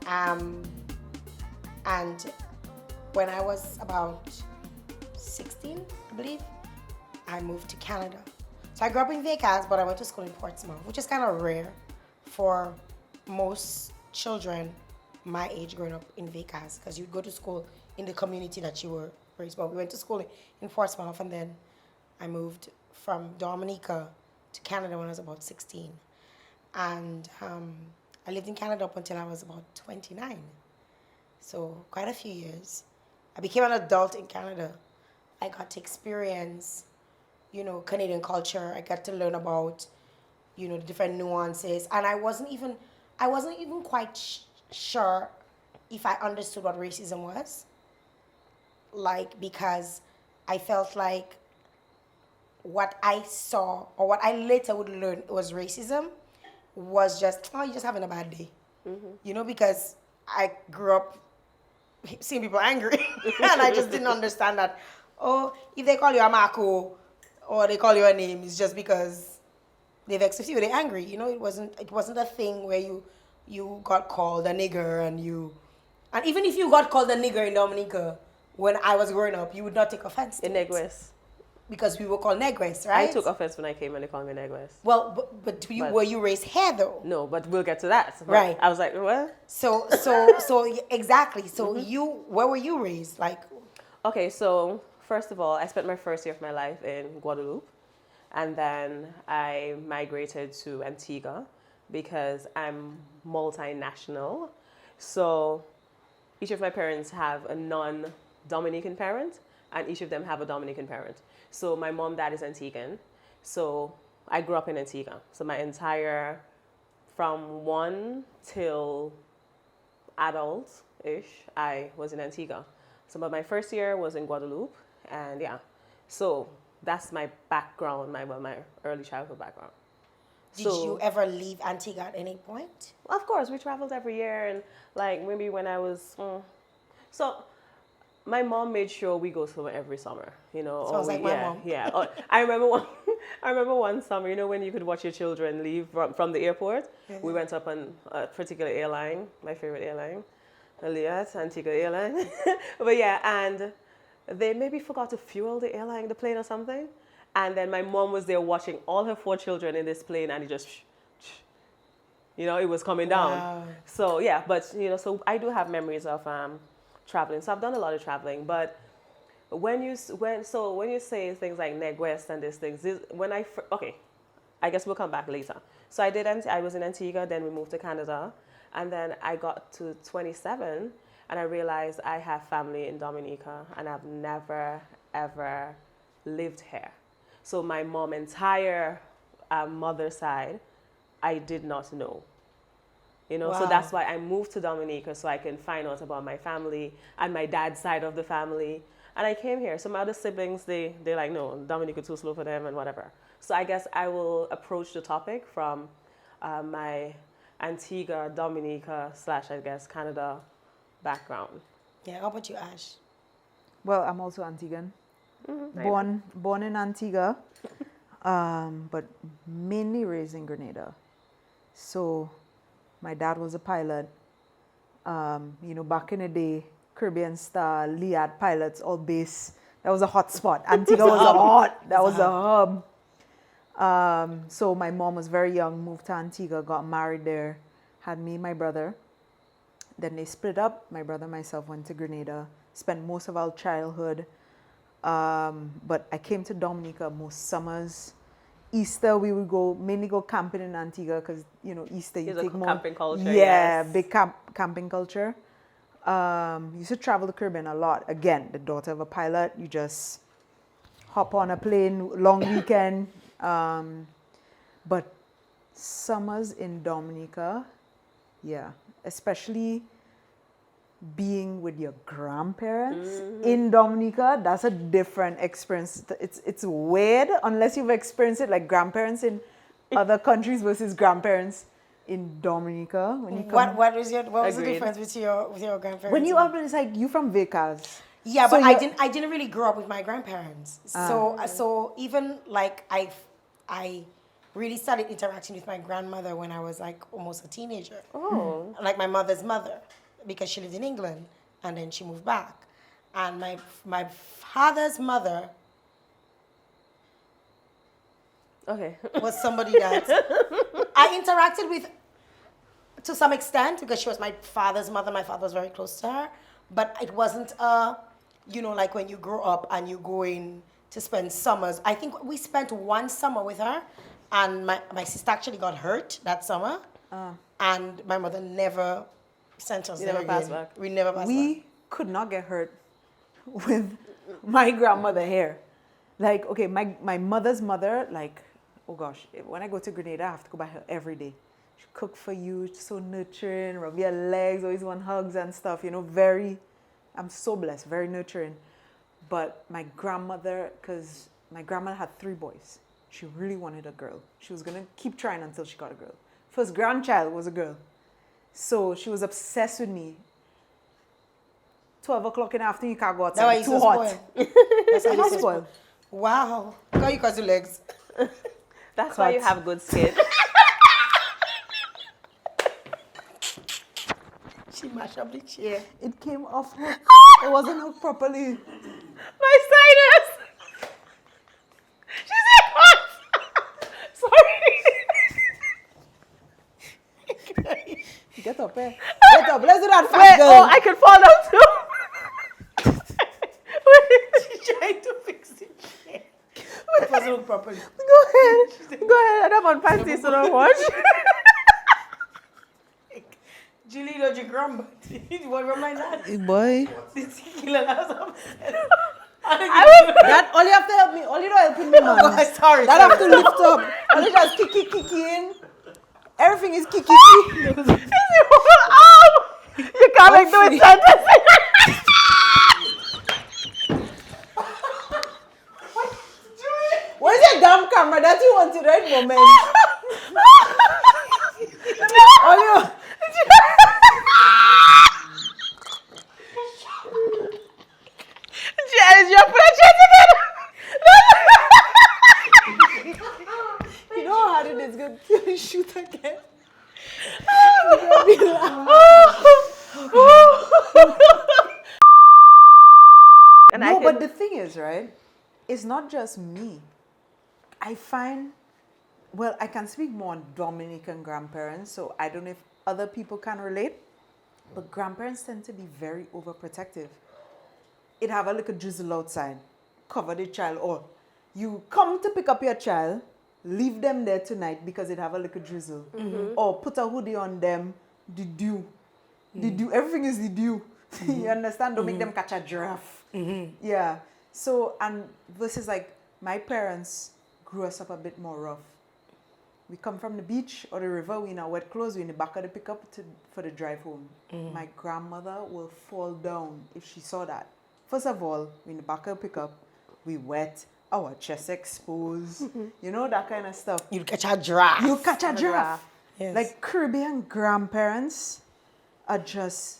And when I was about 16, I believe, I moved to Canada. So I grew up in Vegas, but I went to school in Portsmouth, which is kind of rare for most children my age growing up in Vegas, because you go to school in the community that you were raised. But we went to school in Portsmouth, and then I moved from Dominica to Canada when I was about 16. And I lived in Canada up until I was about 29. So quite a few years. I became an adult in Canada. I got to experience, Canadian culture. I got to learn about, the different nuances. And I wasn't even quite sure if I understood what racism was. Because I felt like what I saw or what I later would learn was racism was just, you're just having a bad day. Mm-hmm. Because I grew up seeing people angry and I just didn't understand that, if they call you a Marco or they call you a name, it's just because they vex with you, they're angry. It wasn't a thing where you got called a nigger and even if you got called a nigger in Dominica when I was growing up, you would not take offense to it. Negres. Because we were called negres, right? I took offense when I came and they called me negres. Well, but were you raised here though? No, but we'll get to that. But right. I was like, what? So exactly. So where were you raised? Okay, so first of all, I spent my first year of my life in Guadeloupe, and then I migrated to Antigua because I'm multinational. So each of my parents have a non-Dominican parent, and each of them have a Dominican parent. So my mom, dad is Antiguan. So I grew up in Antigua. So my entire, from 1 till adult-ish, I was in Antigua. So but my first year was in Guadeloupe, and yeah. So that's my background, my early childhood background. Did you ever leave Antigua at any point? Of course, we traveled every year, and maybe when I was, my mom made sure we go somewhere every summer, Sounds like my mom. Yeah. I remember one summer, when you could watch your children leave from the airport. Mm-hmm. We went up on a particular airline, my favorite airline, Aliat, Antigua Airline. But yeah, and they maybe forgot to fuel the plane or something. And then my mom was there watching all her 4 children in this plane, and it just, it was coming down. Wow. So yeah, but so I do have memories of traveling. So I've done a lot of traveling. But when you say things like Negwest and these things, I guess we'll come back later. So I was in Antigua, then we moved to Canada, and then I got to 27, and I realized I have family in Dominica, and I've never ever lived here. So my mom's entire mother's side, I did not know. Wow. So that's why I moved to Dominica, so I can find out about my family and my dad's side of the family. And I came here. So my other siblings, they're like, no, Dominica too slow for them and whatever. So I guess I will approach the topic from my Antigua, Dominica / I guess Canada background. Yeah, how about you, Ash? Well, I'm also Antiguan. Mm-hmm. Born in Antigua, but mainly raised in Grenada. So my dad was a pilot. Back in the day, Caribbean Star, Liat pilots, all base. That was a hot spot. Antigua was a hub. So my mom was very young, moved to Antigua, got married there, had me and my brother. Then they split up. My brother and myself went to Grenada, spent most of our childhood. But I came to Dominica most summers. Easter, we would mainly go camping in Antigua because, Easter you take more. Camping culture. Yeah, yes. Big camping culture. Used to travel the Caribbean a lot. Again, the daughter of a pilot, you just hop on a plane, long weekend. But summers in Dominica, yeah, especially being with your grandparents in Dominica, that's a different experience. It's weird unless you've experienced it, like grandparents in other countries versus grandparents in Dominica. When you come, what was the difference with your grandparents? When you up, it's like you from Vegas. Yeah, So but I didn't really grow up with my grandparents. So even like I really started interacting with my grandmother when I was like almost a teenager. Oh. Like my mother's mother, because she lived in England and then she moved back. And my father's mother Okay. was somebody that I interacted with to some extent because she was my father's mother. My father was very close to her, but it wasn't like when you grow up and you go in to spend summers. I think we spent one summer with her, and my sister actually got hurt that summer, and my mother never sent us You there never passed again. back? We never passed back. We could not get hurt with my grandmother here. Like, okay, my mother's mother, like, oh gosh, when I go to Grenada, I have to go by her every day. She cook for you, she's so nurturing, rub your legs, always want hugs and stuff, I'm so blessed, very nurturing. But my grandmother, because my grandmother had 3 boys, she really wanted a girl. She was going to keep trying until she got a girl. First grandchild was a girl. So she was obsessed with me. 12 o'clock in the afternoon, you can't go outside. That's why Too hot. That's I'm how not you spoiled. Wow. Look how you cut your legs. That's why you Cut. have good skin. She mashed up the chair. It came off hook. It wasn't hooked properly. My sinus! She said what? Sorry. Get up, eh? Get up. Let's do that fast, Wait, girl. oh, I can fall down too. Wait. She's trying to fix the chair. It wasn't hooked properly. Go ahead. Go ahead. I'm on panties, so don't watch. Julie, don't you grumble? You want to remind that? Boy. That All you have to help me. All you don't help me, man. Oh, sorry. That have to lift up. All you just kiki in. Everything is kiki. You can't make no sentences. Where's your damn camera? That you want to right moment. All you. Jael, you put your chest again. You know how hard it is going to shoot again. And No, but the thing is, right? It's not just me. I find, well, I can speak more on Dominican grandparents, so I don't know if other people can relate, but grandparents tend to be very overprotective. It have a little drizzle outside, cover the child, or you come to pick up your child, leave them there tonight because it have a little drizzle, or put a hoodie on them, the dew. The dew, everything is the dew. You understand? Don't make them catch a giraffe. Yeah. So, and versus like, my parents grew us up a bit more rough. We come from the beach or the river, we in our wet clothes, we in the back of the pickup for the drive home. My grandmother will fall down if she saw that. First of all, we in the back of the pickup, we wet, our chest exposed, that kind of stuff. You'll catch a giraffe. You catch a giraffe. Yes. Like Caribbean grandparents are just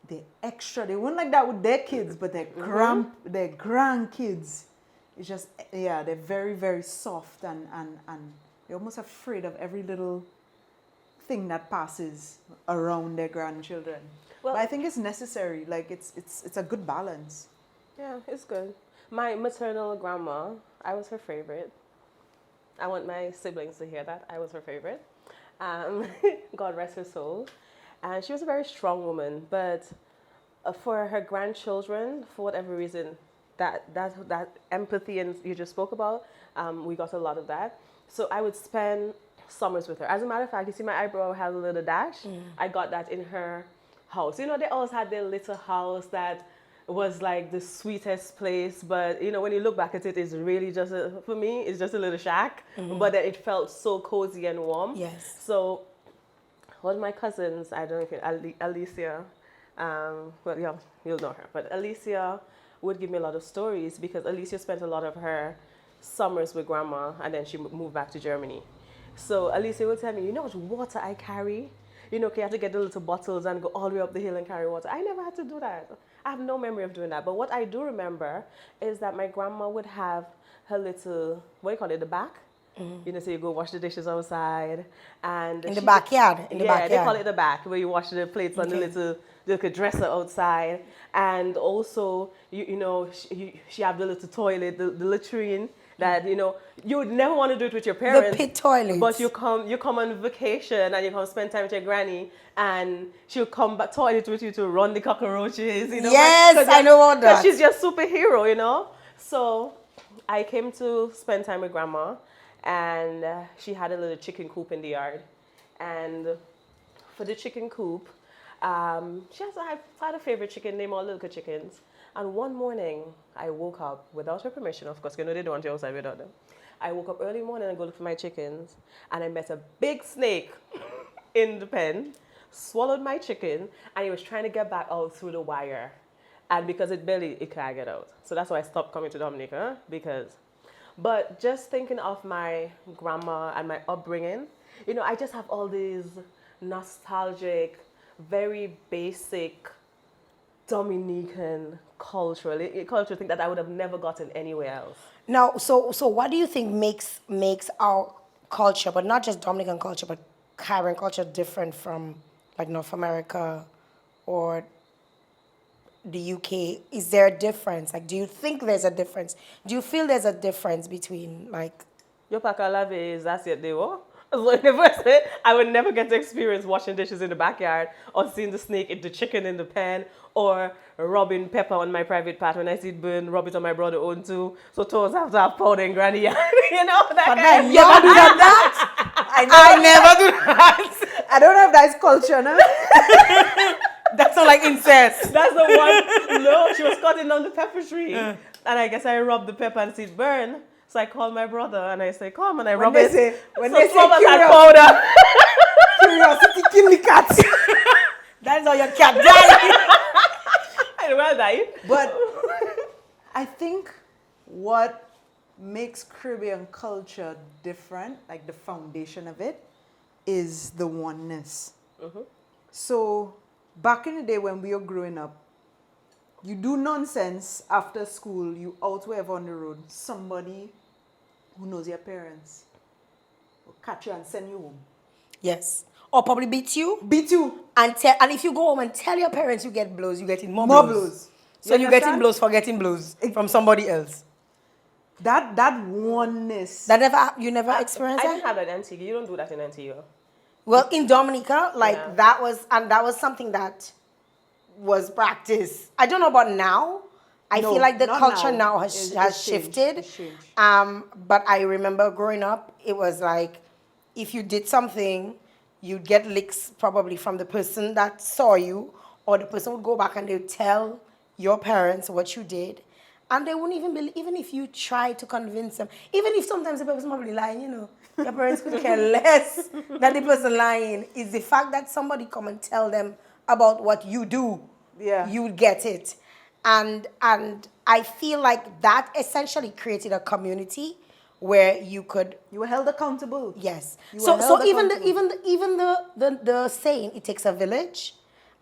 the extra. They weren't like that with their kids, but their grandkids. It's just, they're very, very soft and they're almost afraid of every little thing that passes around their grandchildren. Well, but I think it's necessary. Like it's a good balance. yeah, it's good. My maternal grandma, I was her favorite. I want my siblings to hear that. I was her favorite. God rest her soul. And she was a very strong woman, but for her grandchildren, for whatever reason, that empathy and you just spoke about, we got a lot of that. So I would spend summers with her. As a matter of fact, you see my eyebrow has a little dash. I got that in her house. They always had their little house that was like the sweetest place, but when you look back at it, it's really just for me, it's just a little shack, but that it felt so cozy and warm. Yes. So one of my cousins, I don't know if you Alicia, well, yeah, you'll know her, but Alicia would give me a lot of stories because Alicia spent a lot of her summers with grandma and then she moved back to Germany. So Alicia would tell me, you know how much water I carry? You have to get the little bottles and go all the way up the hill and carry water. I never had to do that. I have no memory of doing that. But what I do remember is that my grandma would have her little, what do you call it, the back? You know, so you go wash the dishes outside, and In the backyard. In the yeah, backyard. they call it the back, where you wash the plates on the little dresser outside, and also you know she have the little toilet, the latrine that you know you would never want to do it with your parents. pit toilets. But you come on vacation and you come spend time with your granny, and she'll come back toilet with you to run the cockroaches. You know, Yes, I know all that. she's just superhero, you know. So I came to spend time with grandma, and she had a little chicken coop in the yard. And for the chicken coop, she had a favorite chicken named all little chickens. And one morning, I woke up without her permission, of course, you know they don't want you outside without them. I woke up early morning and go look for my chickens, and I met a big snake in the pen, swallowed my chicken, and he was trying to get back out through the wire. And because it can't get out. So that's why I stopped coming to Dominica, but just thinking of my grandma and my upbringing, you know, I just have all these nostalgic, very basic Dominican cultural thing that I would have never gotten anywhere else. Now, so what do you think makes our culture, but not just Dominican culture, but Caribbean culture, different from like North America or the UK? Is there a difference? Like, do you think there's a difference? Do you feel there's a difference between like? Your pacalave is that's it, they were. I would never get to experience washing dishes in the backyard or seeing the snake eat the chicken in the pan or rubbing pepper on my private part. When I see it burn, rub it on my brother's own too. So toes have to have powder in granny yard. You know that. But I never do that. I never do that. I don't know if that's culture, no? That's not like incest. That's the one. No, she was cutting down the pepper tree. And I guess I rubbed the pepper and see it burn. So I called my brother and I say, come, and I rub it. When so they say powder. curiosity kill the cat. That's how your cat died. And well died. But I think what makes Caribbean culture different, like the foundation of it, is the oneness. Mm-hmm. So back in the day when we were growing up, you do nonsense after school, you out wherever on the road, somebody who knows your parents will catch you and send you home. Yes. Or probably beat you. Beat you. And if you go home and tell your parents you get blows, you getting more More blows. blows. So you're getting blows for getting blows from somebody else. That oneness. You never experienced I that? didn't have that in Antigua. You don't do that in Antigua. Well, in Dominica, Yeah. that was something that was practiced. I don't know about now. I No, feel like the not culture now. now has It's shifted. It's changed. But I remember growing up, it was like if you did something, you'd get licks probably from the person that saw you, or the person would go back and they would tell your parents what you did. And they wouldn't even believe, even if you try to convince them, even if sometimes the person probably lying, you know, your parents could care less that the person lying. Is the fact that somebody come and tell them about what you do, Yeah. you would get it. And I feel like that essentially created a community where you could. You were held accountable. Yes. You So were held even accountable. the saying, it takes a village.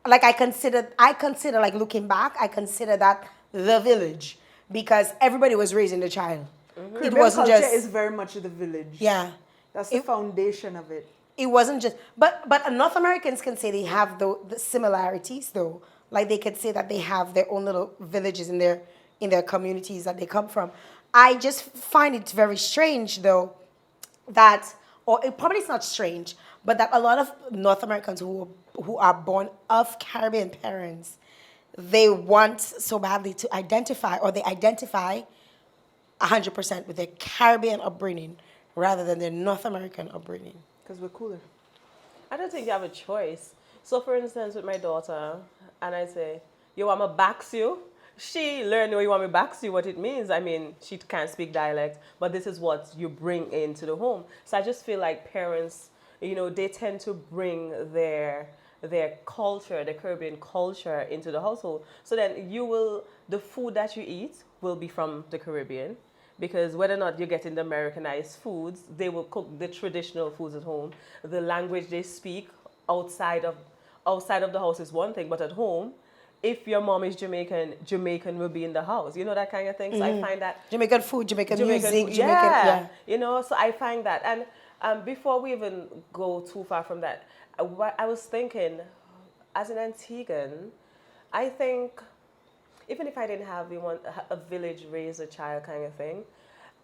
Like I consider like looking back, I consider that the village, because everybody was raising the child. It Caribbean wasn't culture just is very much the village. yeah. That's the foundation of it. It wasn't just, but North Americans can say they have the similarities though. Like they could say that they have their own little villages in their communities that they come from. I just find it very strange though that, or it probably it's not strange, but that a lot of North Americans who are born of Caribbean parents, they want so badly to identify, or they identify 100% with their Caribbean upbringing rather than their North American upbringing. Because we're cooler. I don't think you have a choice. So, for instance, with my daughter, and I say, you want me to box you? She learned, you want me to box you, what it means. I mean, she can't speak dialect, but this is what you bring into the home. So I just feel like parents, you know, they tend to bring their culture, the Caribbean culture into the household. So then the food that you eat will be from the Caribbean. Because whether or not you're getting the Americanized foods, they will cook the traditional foods at home. The language they speak outside of the house is one thing, but at home, if your mom is Jamaican will be in the house. You know, that kind of thing. So I find that Jamaican food, Jamaican music, food, Jamaican, yeah. You know, so I find that. And before we even go too far from that, I was thinking, as an Antiguan, I think, even if I didn't have a village raise a child kind of thing,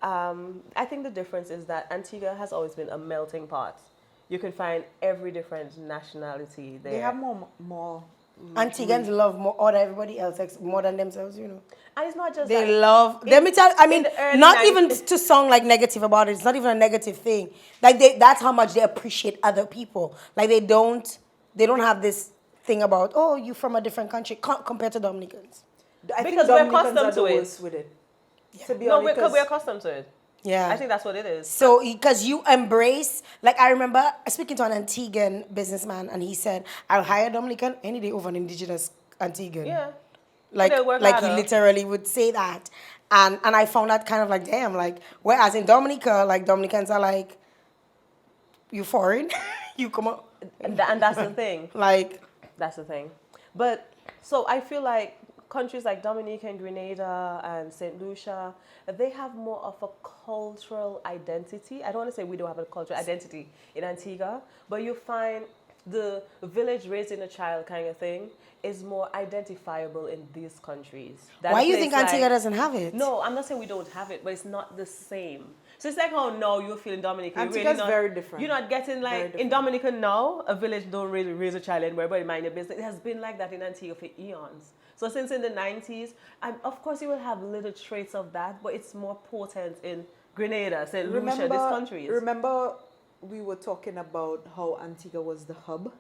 I think the difference is that Antigua has always been a melting pot. You can find every different nationality there. They have more. Antiguans love more or everybody else more than themselves, you know. And it's not just They that. love. Let me tell. I mean, not 90s, even to sound like negative about it. It's not even a negative thing. Like that's how much they appreciate other people. Like they don't have this thing about, oh, you from a different country compared to Dominicans. I think Because we're Dominicans accustomed are to the it. worst with it. Yeah. To be No, honest, because we're accustomed to it. Yeah. I think that's what it is. So, because you embrace, like I remember speaking to an Antiguan businessman, and he said, "I'll hire a Dominican any day over an indigenous Antiguan." Yeah. Like They'll work he harder. literally would say that, and I found that kind of like damn, like whereas in Dominica, like Dominicans are like, you foreign, you come on, And that's the thing. like That's the thing. But so I feel like countries like Dominica and Grenada and St. Lucia, they have more of a cultural identity. I don't want to say we don't have a cultural identity in Antigua, but you find the village raising a child kind of thing is more identifiable in these countries. than why a you place think Antigua like- doesn't have it? No, I'm not saying we don't have it, but it's not the same. So it's like how now you feel in Dominica. Antigua's very different. You're not getting Very like, in different. Dominica now, a village don't really raise a child anywhere, but mind your business. It has been like that in Antigua for eons. So since in the 90s, and of course you will have little traits of that, but it's more potent in Grenada, St. Lucia, these countries. Remember, we were talking about how Antigua was the hub.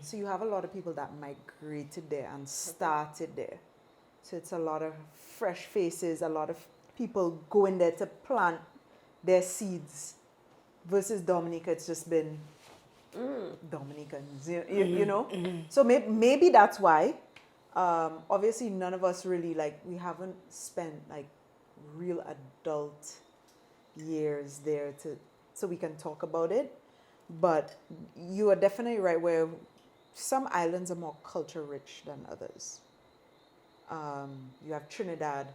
So you have a lot of people that migrated there and started there. So it's a lot of fresh faces, a lot of people going there to plant their seeds. Versus Dominica, it's just been Dominicans, you know? So maybe that's why. Obviously, none of us really, we haven't spent, real adult years there so we can talk about it. But you are definitely right where some islands are more culture rich than others. You have Trinidad.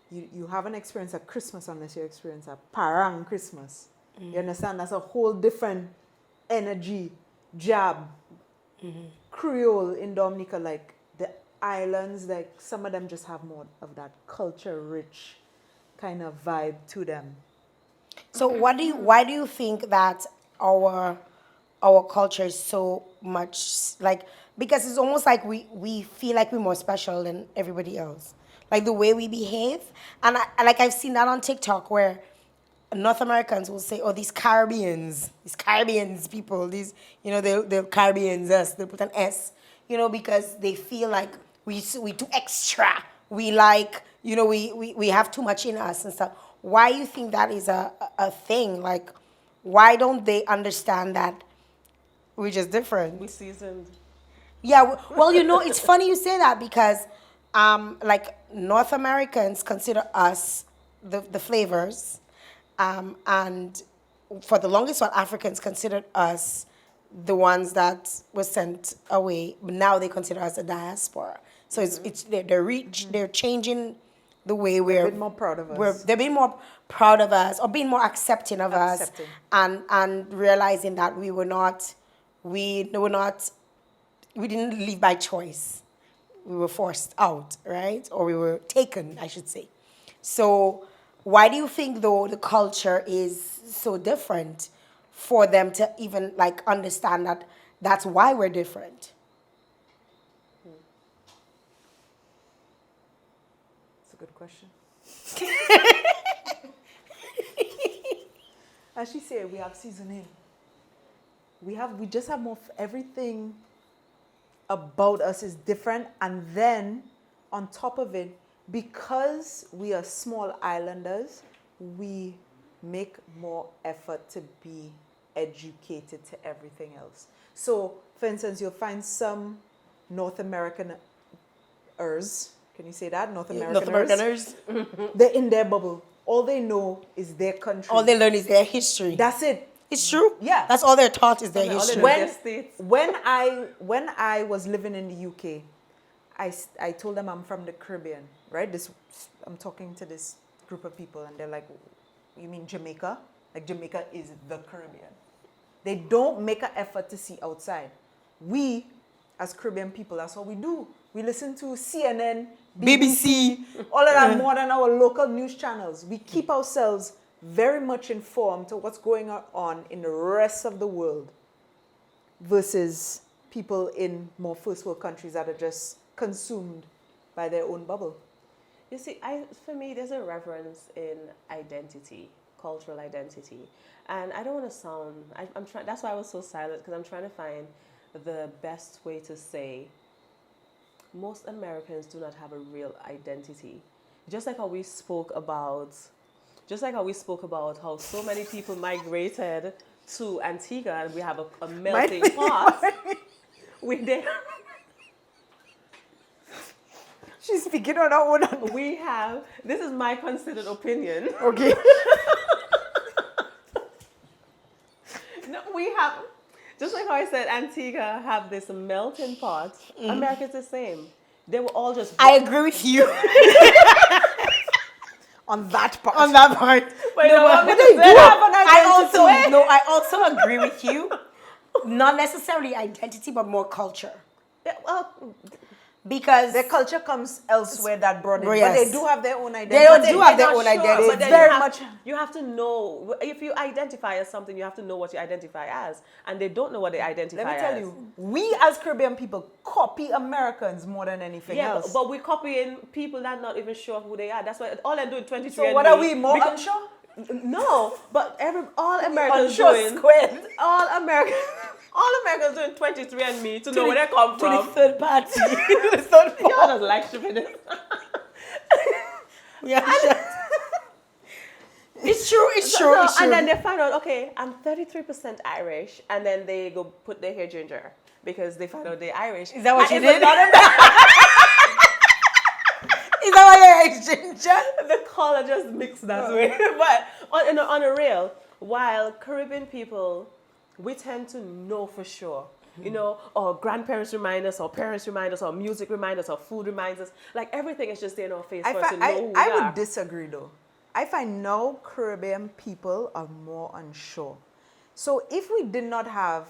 You haven't experienced a Christmas unless you experience a Parang Christmas. You understand? That's a whole different energy, jab, Creole in Dominica. The islands, some of them just have more of that culture rich kind of vibe to them. So why do you think that our culture is so much because it's almost like we feel like we're more special than everybody else, like the way we behave, and I've seen that on TikTok where North Americans will say, oh, these Caribbeans people, these, they're Caribbeans, us, they put an S, because they feel like we too extra, we we have too much in us and stuff. Why you think that is a thing? Like, why don't they understand that we're just different? We seasoned. Yeah, well, it's funny you say that because, North Americans consider us the flavors, and for the longest while, Africans considered us the ones that were sent away. But now they consider us a diaspora. So they're changing the way They're being more proud of us. They're being more proud of us or being more accepting of us, and realizing that we didn't leave by choice. We were forced out, right? Or we were taken, I should say. So why do you think, though, the culture is so different for them to even, understand that that's why we're different? That's a good question. As she said, we have seasoning. We just have more, everything about us is different. And then on top of it, because we are small islanders, we make more effort to be educated to everything else. So, for instance, you'll find some North Americaners, can you say that? North Americaners? They're in their bubble. All they know is their country. All they learn is their history. That's it. It's true. Yeah. That's all they're taught is their All they history. know is their states. When I was living in the UK, I told them I'm from the Caribbean, right? I'm talking to this group of people, and they're like, "You mean Jamaica? Like Jamaica is the Caribbean." They don't make an effort to see outside. We, as Caribbean people, that's what we do. We listen to CNN, BBC, all of that more than our local news channels. We keep ourselves very much informed to what's going on in the rest of the world versus people in more first world countries that are just consumed by their own bubble. You see, for me, there's a reverence in identity, cultural identity. And I don't want to sound, I'm trying, that's why I was so silent, because I'm trying to find the best way to say most Americans do not have a real identity. Just like how we spoke about how so many people migrated to Antigua and we have a melting pot. She's speaking on her own. We have, this is my considered opinion. Okay. No, we have, just like how I said, Antigua have this melting pot. America's the same. They were all just... I agree with you. On that part. On that part. But I also agree with you. Not necessarily identity, but more culture. Yeah, well, because their culture comes elsewhere that brought it, yes. but they do have their own identity. They do have their own identity. But then you have to know, if you identify as something, you have to know what you identify as. And they don't know what they identify as. Let me tell you, we as Caribbean people copy Americans more than anything else. But we're copying people that are not even sure who they are. That's why all I'm doing 23 So what are we, more unsure? No, but all Americans all Americans doing 23andMe to know where they come from. To the third party. You just like stupidness. It's true. And then they find out, okay, I'm 33% Irish, and then they go put their hair ginger because they find out they're Irish. Is that what you did? Is that why you're ginger? The color just mixed that way. But on a real, while Caribbean people, we tend to know for sure. You know, or grandparents remind us, or parents remind us, or music reminds us, or food reminds us. Like everything is just there in our face for us to know who we are. I would disagree though. I find now Caribbean people are more unsure. So if we did not have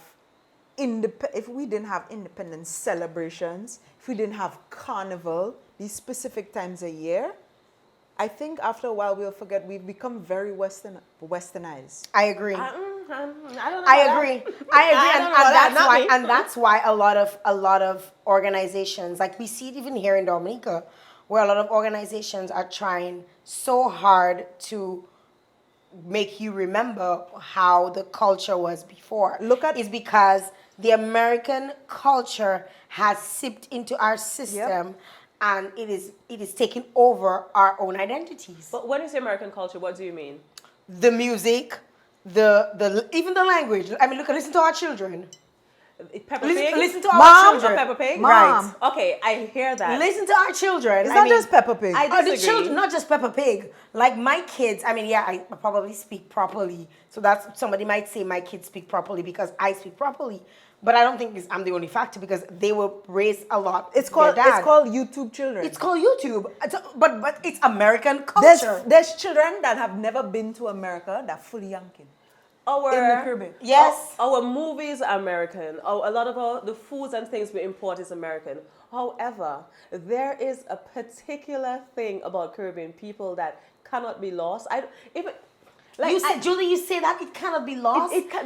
independence celebrations, if we didn't have carnival, these specific times a year, I think after a while we'll forget we've become very westernized. I agree. I don't know. I agree. And that's why a lot of organizations, like we see it even here in Dominica, where a lot of organizations are trying so hard to make you remember how the culture was before. Is because the American culture has seeped into our system, and it is taking over our own identities. But when you say American culture, what do you mean? The music, even the language. I mean, listen to our children. Peppa Pig? Listen to our children. Peppa Pig? Right. Okay, I hear that. Listen to our children. It's not just Peppa Pig. I disagree. The children, not just Peppa Pig. Like my kids, I probably speak properly. So that's, somebody might say my kids speak properly because I speak properly. But I don't think I'm the only factor because they were raised a lot. It's called YouTube children. It's called YouTube. But it's American culture. There's children that have never been to America that fully yanking. In the Caribbean. Yes. Our movies are American. A lot of the foods and things we import is American. However, there is a particular thing about Caribbean people that cannot be lost. Julie, you say that it cannot be lost. Anything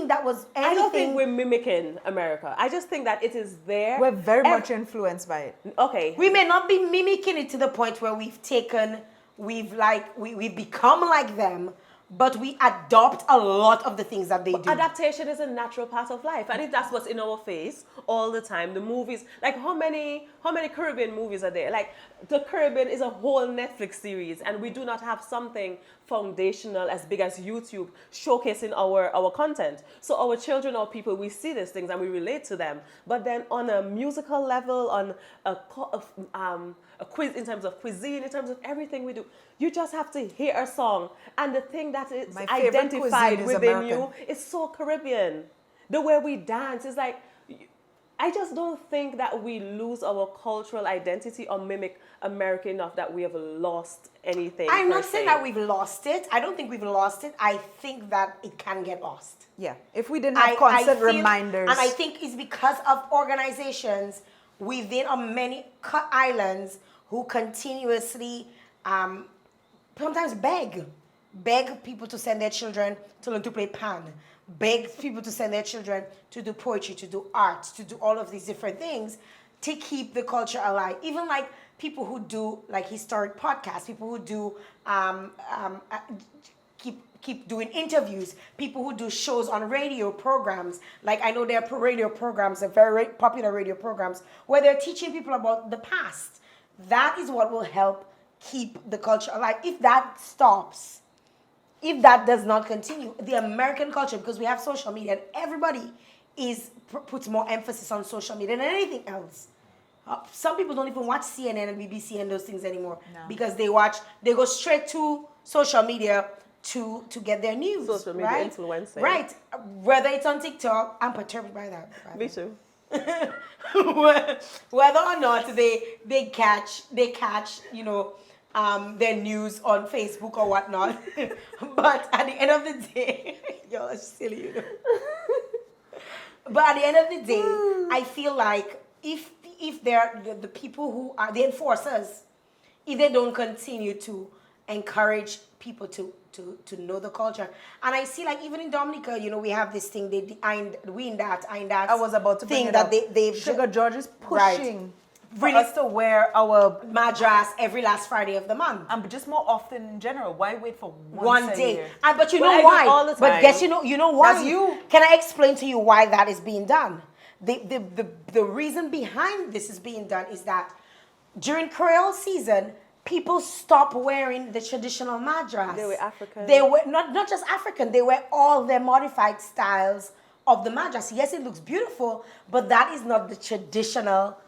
that was anything. I don't think we're mimicking America. I just think that it is there. We're very much influenced by it. Okay. We may not be mimicking it to the point where we've become like them. But we adopt a lot of the things that they do. Adaptation is a natural part of life. I think that's what's in our face all the time. The movies, like how many Caribbean movies are there? Like the Caribbean is a whole Netflix series, and we do not have something foundational as big as YouTube showcasing our content. So our children or people, we see these things and we relate to them. But then on a musical level, on a quiz, in terms of cuisine, in terms of everything we do, you just have to hear a song, and the thing that is identified within you is so Caribbean. The way we dance is like, I just don't think that we lose our cultural identity or mimic America enough that we have lost anything. I'm not saying that we've lost it. I don't think we've lost it. I think that it can get lost. Yeah, if we didn't have constant reminders. And I think it's because of organizations within many islands who continuously sometimes beg people to send their children to learn to play pan, beg people to send their children to do poetry, to do art, to do all of these different things to keep the culture alive. Even like people who do like historic podcasts, people who do keep doing interviews, people who do shows on radio programs. Like I know there are radio programs, very popular radio programs, where they're teaching people about the past. That is what will help keep the culture alive. If that stops, if that does not continue, the American culture, because we have social media, and everybody puts more emphasis on social media than anything else. Some people don't even watch CNN and BBC and those things anymore because they go straight to social media to get their news. Social media influencing. Right. Whether it's on TikTok, I'm perturbed by that. Me too. Whether or not they catch their news on Facebook or whatnot. But at the end of the day, y'all are silly, you know. But at the end of the day, I feel like if they're the people who are the enforcers, if they don't continue to encourage people to know the culture. And I see like even in Dominica, we have this thing, that. I was about to bring thing it that up. they've Sugar George is pushing for really us to wear our madras every last Friday of the month. and just more often in general. Why wait for One once a day. year? But you Well, I know do why? it all the But time. guess you know why? That's you. Can I explain to you why that is being done? The reason behind this is being done is that during Creole season, people stop wearing the traditional madras. They were African. They were not just African. They wear all their modified styles of the madras. Yes, it looks beautiful, but that is not the traditional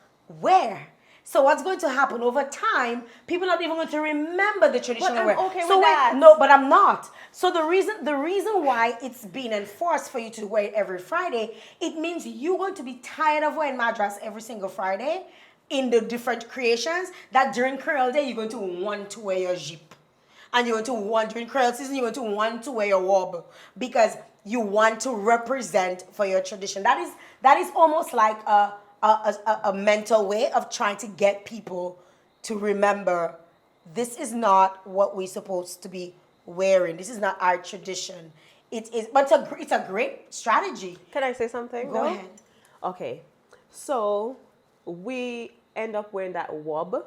wear. So what's going to happen over time? People are not even going to remember the traditional I'm wear. okay so with that. No, but I'm not. So the reason why it's being enforced for you to wear it every Friday, it means you're going to be tired of wearing madras every single Friday in the different creations. That during Creole Day you're going to want to wear your jeep, and you're going to want during Creole season you're going to want to wear your wob because you want to represent for your tradition. That is almost like a mental way of trying to get people to remember this is not what we're supposed to be wearing. This is not our tradition. It is, but it's a great strategy. Can I say something? Go ahead. Okay. So we end up wearing that wob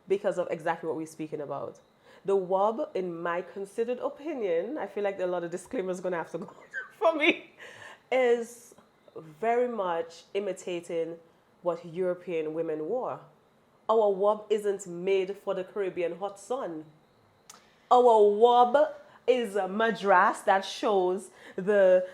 because of exactly what we're speaking about. The wob, in my considered opinion, I feel like a lot of disclaimers going to have to go for me, is very much imitating what European women wore. Our wob isn't made for the Caribbean hot sun. Our wob is a madras that shows the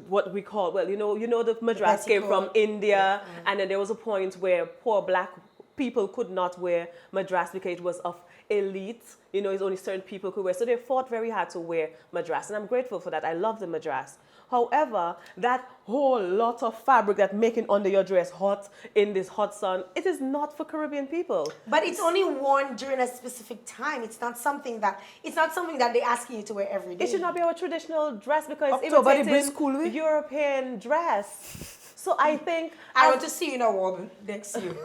what we call, well, the madras came from India, and then there was a point where poor black people could not wear madras because it was of elite. It's only certain people could wear. So they fought very hard to wear madras, and I'm grateful for that. I love the madras. However, that whole lot of fabric that making under your dress hot in this hot sun, it is not for Caribbean people. But it's only worn during a specific time. It's not something that they're asking you to wear every day. It should not be our traditional dress because October, it's the breeze cool way. European dress. So I think I want to see you in a woman next year.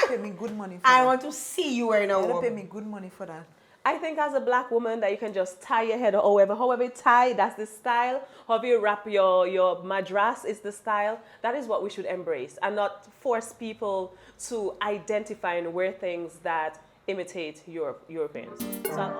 Pay me good money for I that. want to see you wearing a You gotta pay woman. me good money for that. I think as a black woman that you can just tie your head or however you tie, that's the style. However you wrap your madras is the style. That is what we should embrace and not force people to identify and wear things that imitate Europeans. So